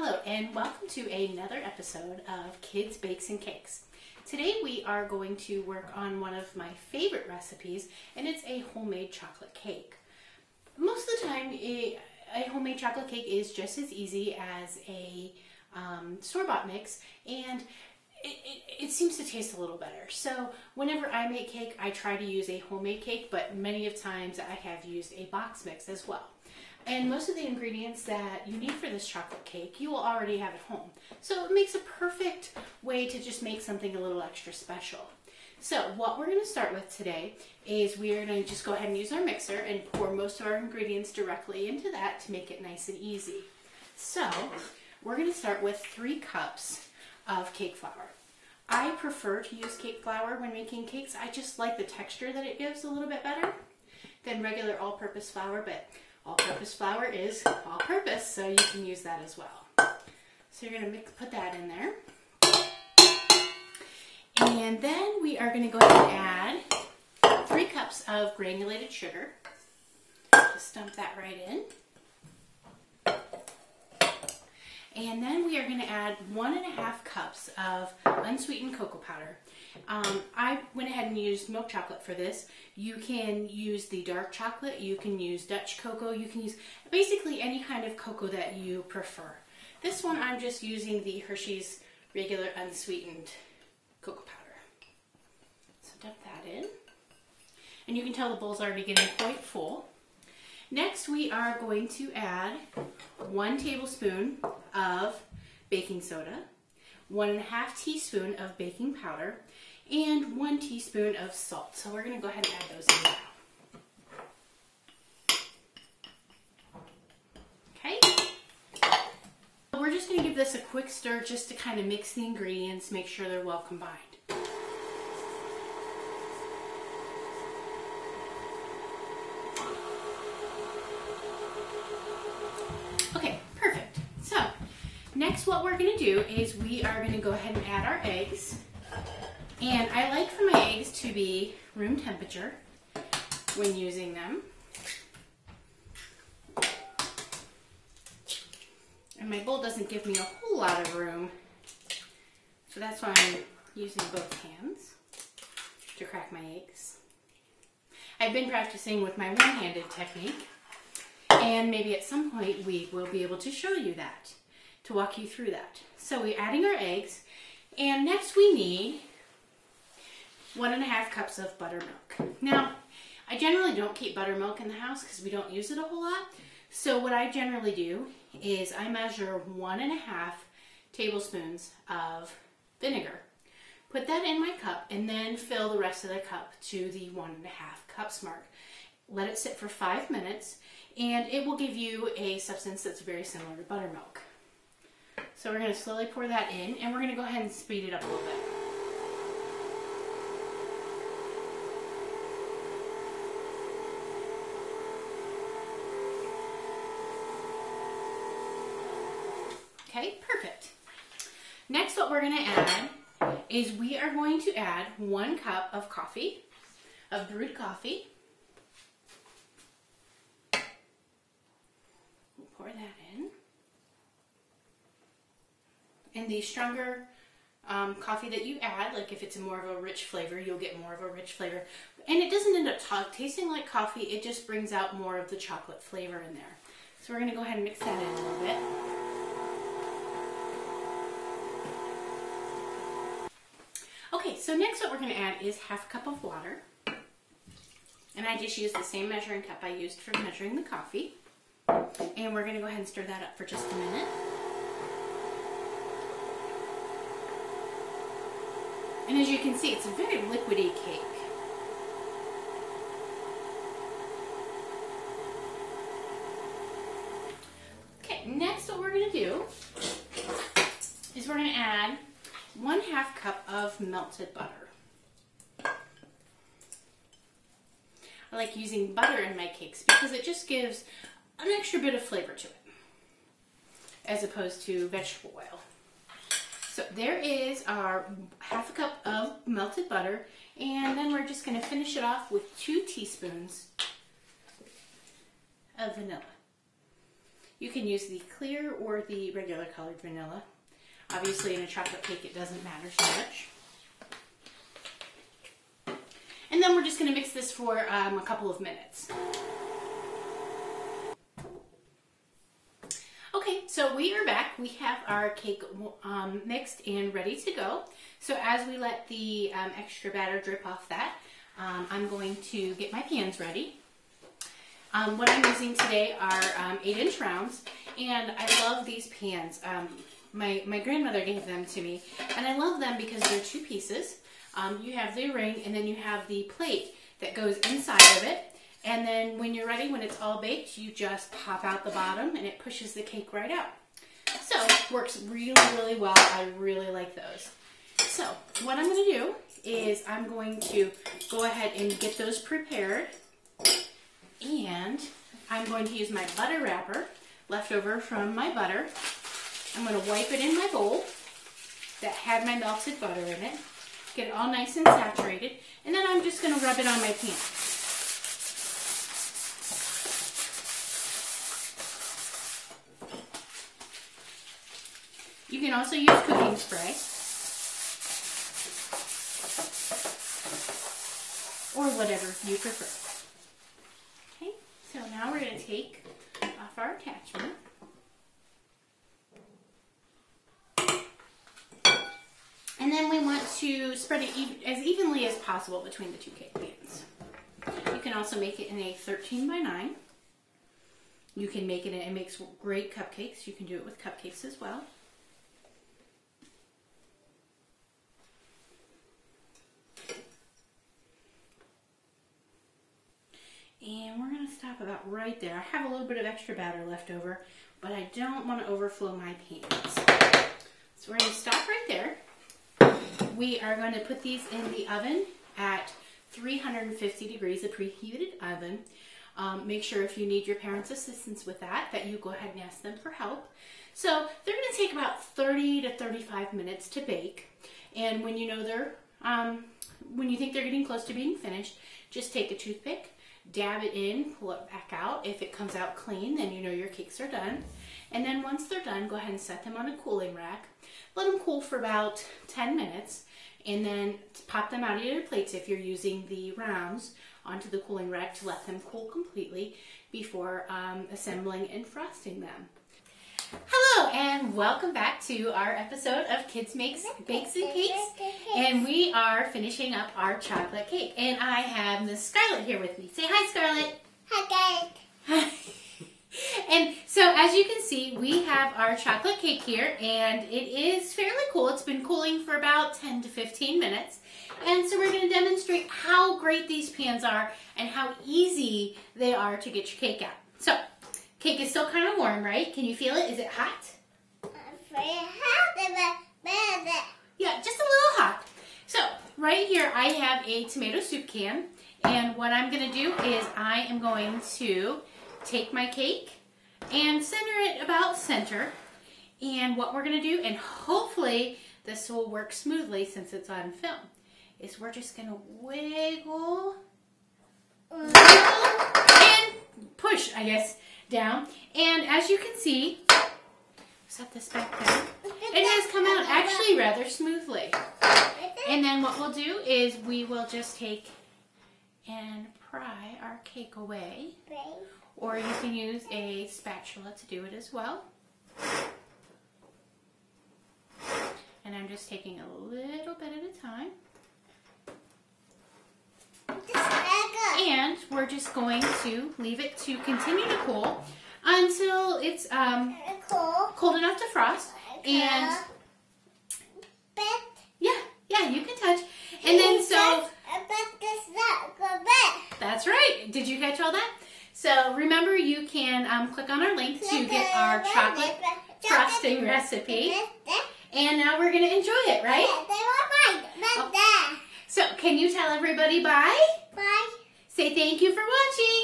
Hello and welcome to another episode of Kids Bakes and Cakes. Today we are going to work on one of my favorite recipes, and it's a homemade chocolate cake. Most of the time a homemade chocolate cake is just as easy as a store-bought mix, and it seems to taste a little better. So whenever I make cake, I try to use a homemade cake, but many of times I have used a box mix as well. And most of the ingredients that you need for this chocolate cake, you will already have at home. So it makes a perfect way to just make something a little extra special. So what we're going to start with today is we are going to just go ahead and use our mixer and pour most of our ingredients directly into that to make it nice and easy. So we're going to start with 3 cups of cake flour. I prefer to use cake flour when making cakes. I just like the texture that it gives a little bit better than regular all-purpose flour, but all-purpose flour is all-purpose, so you can use that as well. So you're going to put that in there. And then we are going to go ahead and add 3 cups of granulated sugar. Just dump that right in. And then we are going to add 1.5 cups of unsweetened cocoa powder. I went ahead and used milk chocolate for this. You can use the dark chocolate, you can use Dutch cocoa, you can use basically any kind of cocoa that you prefer. This one I'm just using the Hershey's regular unsweetened cocoa powder. So dump that in. And you can tell the bowl's already getting quite full. Next we are going to add 1 tablespoon of baking soda, 1.5 teaspoon of baking powder, and 1 teaspoon of salt. So we're going to go ahead and add those in now. Okay. We're just going to give this a quick stir just to kind of mix the ingredients, make sure they're well combined. Okay, perfect. So next what we're going to do is we are going to go ahead and add our eggs. And I like for my eggs to be room temperature when using them. And my bowl doesn't give me a whole lot of room, so that's why I'm using both hands to crack my eggs. I've been practicing with my one-handed technique, and maybe at some point we will be able to show you that, to walk you through that. So we're adding our eggs, and next we need 1.5 cups of buttermilk. Now, I generally don't keep buttermilk in the house because we don't use it a whole lot. So what I generally do is I measure 1.5 tablespoons of vinegar, put that in my cup, and then fill the rest of the cup to the 1.5 cups mark. Let it sit for 5 minutes, and it will give you a substance that's very similar to buttermilk. So we're going to slowly pour that in, and we're going to go ahead and speed it up a little bit. Okay, perfect. Next what we're going to add is we are going to add 1 cup of coffee, of brewed coffee. We'll pour that in. And the stronger coffee that you add, like if it's more of a rich flavor, you'll get more of a rich flavor. And it doesn't end up tasting like coffee, it just brings out more of the chocolate flavor in there. So we're going to go ahead and mix that in a little bit. Okay, so next what we're going to add is 1/2 cup of water. And I just used the same measuring cup I used for measuring the coffee. And we're going to go ahead and stir that up for just a minute. And as you can see, it's a very liquidy cake. Okay, next what we're going to do is we're going to add 1/2 cup of melted butter. I like using butter in my cakes because it just gives an extra bit of flavor to it, as opposed to vegetable oil. So there is our 1/2 cup of melted butter, and then we're just going to finish it off with 2 teaspoons of vanilla. You can use the clear or the regular colored vanilla. Obviously in a chocolate cake it doesn't matter so much. And then we're just going to mix this for a couple of minutes. Okay, so we are back. We have our cake mixed and ready to go. So as we let the extra batter drip off that, I'm going to get my pans ready. What I'm using today are 8-inch rounds, and I love these pans. My grandmother gave them to me, and I love them because they're 2 pieces. You have the ring, and then you have the plate that goes inside of it. And then when you're ready, when it's all baked, you just pop out the bottom and it pushes the cake right out. So, works really, really well. I really like those. So, what I'm going to do is I'm going to go ahead and get those prepared. And I'm going to use my butter wrapper left over from my butter. I'm going to wipe it in my bowl that had my melted butter in it. Get it all nice and saturated. And then I'm just going to rub it on my pan. You can also use cooking spray or whatever you prefer. Okay, so now we're going to take off our attachment. And then we want to spread it as evenly as possible between the 2 cake pans. You can also make it in a 13x9. You can make it, it makes great cupcakes. You can do it with cupcakes as well. And we're going to stop about right there. I have a little bit of extra batter left over, but I don't want to overflow my pans. So we're going to stop right there. We are going to put these in the oven at 350 degrees, a preheated oven. Make sure if you need your parents' assistance with that you go ahead and ask them for help. So they're going to take about 30 to 35 minutes to bake. And when you know when you think they're getting close to being finished, just take a toothpick, dab it in, pull it back out. If it comes out clean, then you know your cakes are done. And then once they're done, go ahead and set them on a cooling rack. Let them cool for about 10 minutes, and then pop them out of your plates if you're using the rounds onto the cooling rack to let them cool completely before assembling and frosting them. Hello, and welcome back to our episode of Kids Bakes and Cakes, and we are finishing up our chocolate cake. And I have Miss Scarlett here with me. Say hi, Scarlett. Hi, guys. And so, as you can see, we have our chocolate cake here, and it is fairly cool. It's been cooling for about 10 to 15 minutes. And so we're going to demonstrate how great these pans are and how easy they are to get your cake out. So, cake is still kind of warm, right? Can you feel it? Is it hot? Very hot. Yeah, just a little hot. So, right here I have a tomato soup can, and what I'm going to do is I am going to take my cake and center it about center. And what we're going to do, and hopefully this will work smoothly since it's on film, is we're just going to wiggle and push, I guess, down. And as you can see, set this back down. It has come out actually rather smoothly. And then what we'll do is we will just take and pry our cake away. Or you can use a spatula to do it as well. And I'm just taking a little bit at a time. And we're just going to leave it to continue to cool until it's cold enough to frost. And yeah, you can touch. And then so that's right. Did you catch all that? So remember, you can click on our link to get our chocolate frosting recipe. And now we're going to enjoy it, right? Oh. So can you tell everybody bye? Bye. Say thank you for watching.